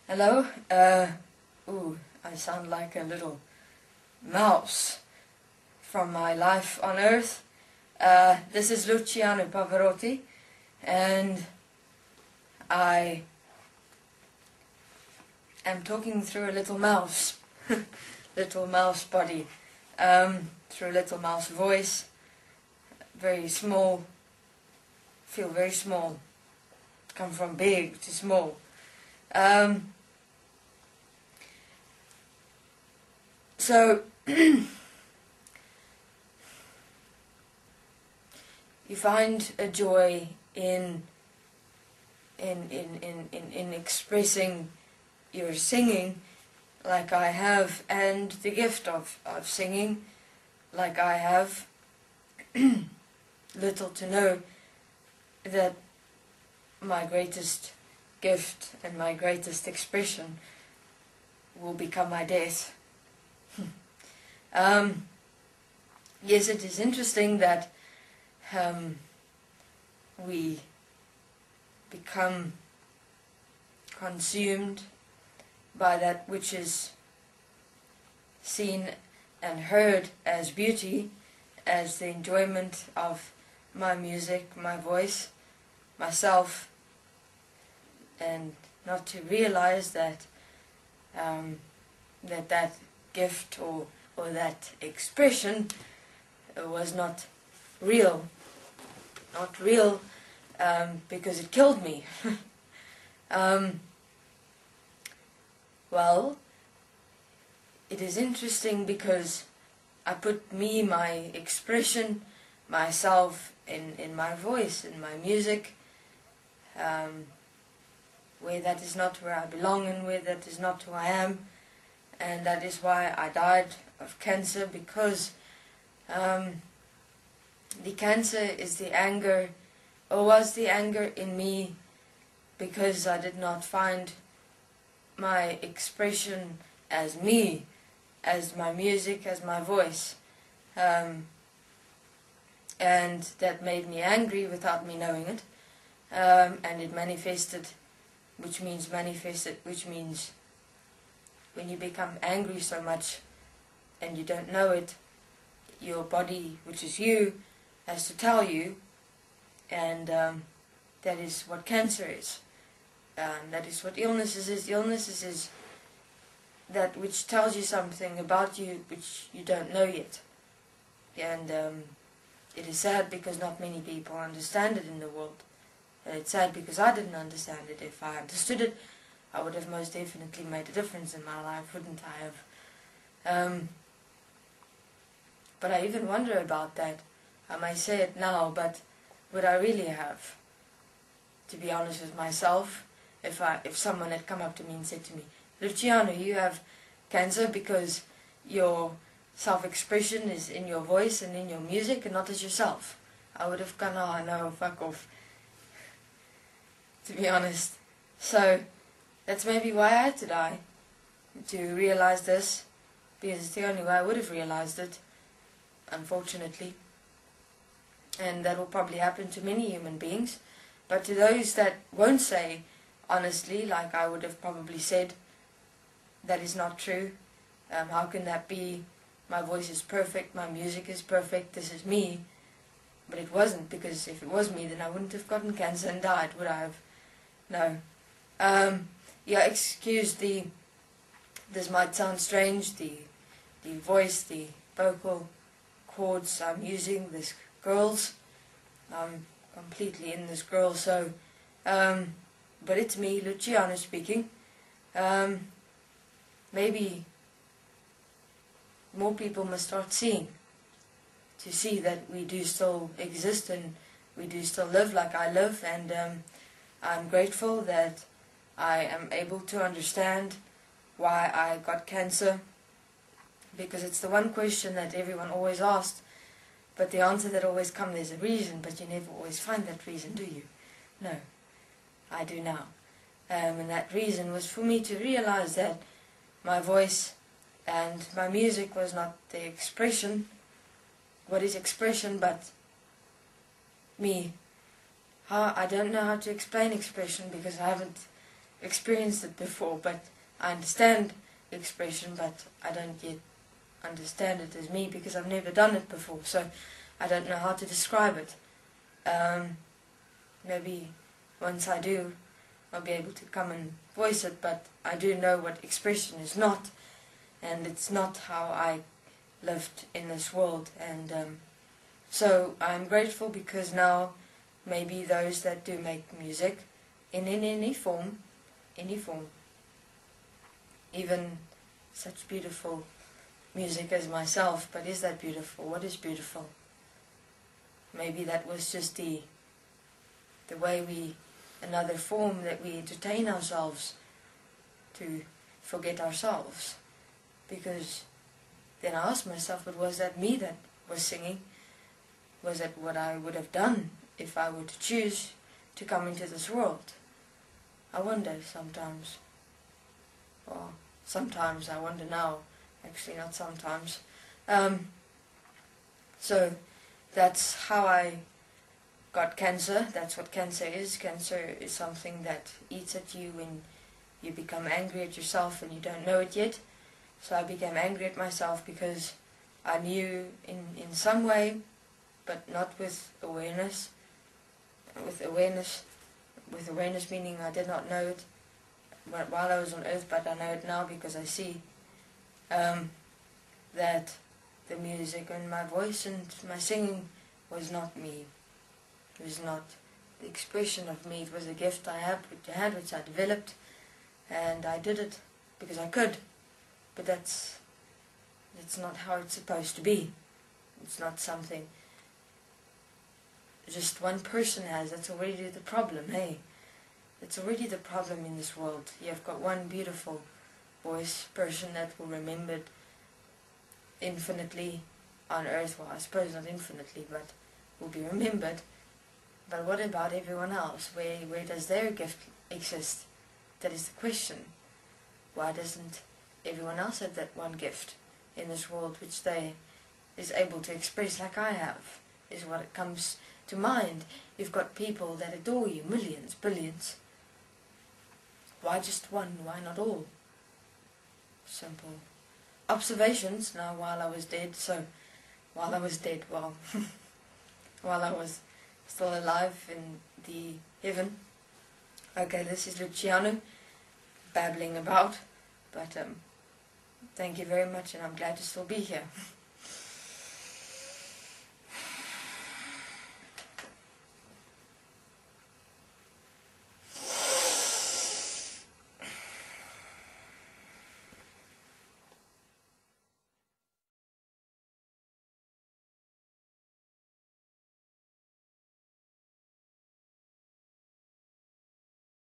Hello, I sound like a little mouse from my life on Earth. This is Luciano Pavarotti, and I am talking through a little mouse, little mouse body, through a little mouse voice, very small, feel very small, come from big to small. So you find a joy in expressing your singing like I have, and the gift of singing like I have, little to know that my greatest gift and my greatest expression will become my death. Yes, it is interesting that we become consumed by that which is seen and heard as beauty, as the enjoyment of my music, my voice, myself, and not to realize that that gift or that expression was not real, because it killed me. Well, it is interesting because I put my expression, myself in my voice, in my music, where that is not where I belong and where that is not who I am. And that is why I died of cancer, because the cancer is the anger, or was the anger in me, because I did not find my expression as me, as my music, as my voice. And that made me angry without me knowing it. And it manifested, which means when you become angry so much and you don't know it, your body, which is you, has to tell you, and that is what cancer is. That is what illnesses is. Illnesses is that which tells you something about you which you don't know yet. And it is sad because not many people understand it in the world. And it's sad because I didn't understand it. If I understood it, I would have most definitely made a difference in my life, wouldn't I have? But I even wonder about that. I may say it now, but would I really have? To be honest with myself, if someone had come up to me and said to me, Luciano, you have cancer because your self-expression is in your voice and in your music and not as yourself, I would have gone, oh no, fuck off. To be honest. So that's maybe why I had to die, to realize this, because it's the only way I would have realized it, unfortunately. And that will probably happen to many human beings. But to those that won't say honestly, like I would have probably said, that is not true. How can that be? My voice is perfect, my music is perfect, this is me. But it wasn't, because if it was me, then I wouldn't have gotten cancer and died, would I have? No. Yeah, excuse this might sound strange, the voice, the vocal chords I'm using, this girls. I'm completely in this girl, so, but it's me, Luciano speaking. Maybe more people must start seeing, to see that we do still exist and we do still live like I live, and I'm grateful that I am able to understand why I got cancer, because it's the one question that everyone always asked, but the answer that always comes, there's a reason, but you never always find that reason, do you? No, I do now. And that reason was for me to realize that my voice and my music was not the expression. What is expression but me? I don't know how to explain expression, because I haven't experienced it before, but I understand the expression, but I don't yet understand it as me because I've never done it before, so I don't know how to describe it. Maybe once I do, I'll be able to come and voice it, but I do know what expression is not, and it's not how I lived in this world. And so I'm grateful because now maybe those that do make music in any form, even such beautiful music as myself, but is that beautiful? What is beautiful? Maybe that was just the way we, another form that we entertain ourselves to forget ourselves. Because then I asked myself, but was that me that was singing? Was that what I would have done if I were to choose to come into this world? I wonder sometimes. Well, sometimes I wonder now. Actually, not sometimes. So that's how I got cancer. That's what cancer is. Cancer is something that eats at you when you become angry at yourself and you don't know it yet. So I became angry at myself because I knew in some way, but not with awareness. With awareness meaning I did not know it while I was on earth, but I know it now because I see that the music and my voice and my singing was not me. It was not the expression of me. It was a gift I had which I developed, and I did it because I could. But that's not how it's supposed to be. It's not something just one person has. That's already the problem, hey? That's already the problem in this world. You've got one beautiful voice person that will remember it infinitely on earth. Well, I suppose not infinitely, but will be remembered. But what about everyone else? Where does their gift exist? That is the question. Why doesn't everyone else have that one gift in this world which they is able to express like I have, is what it comes to mind. You've got people that adore you, millions, billions. Why just one? Why not all? Simple observations. Now while I was dead, while I was still alive in the heaven. Okay, this is Luciano babbling about, but thank you very much, and I'm glad to still be here.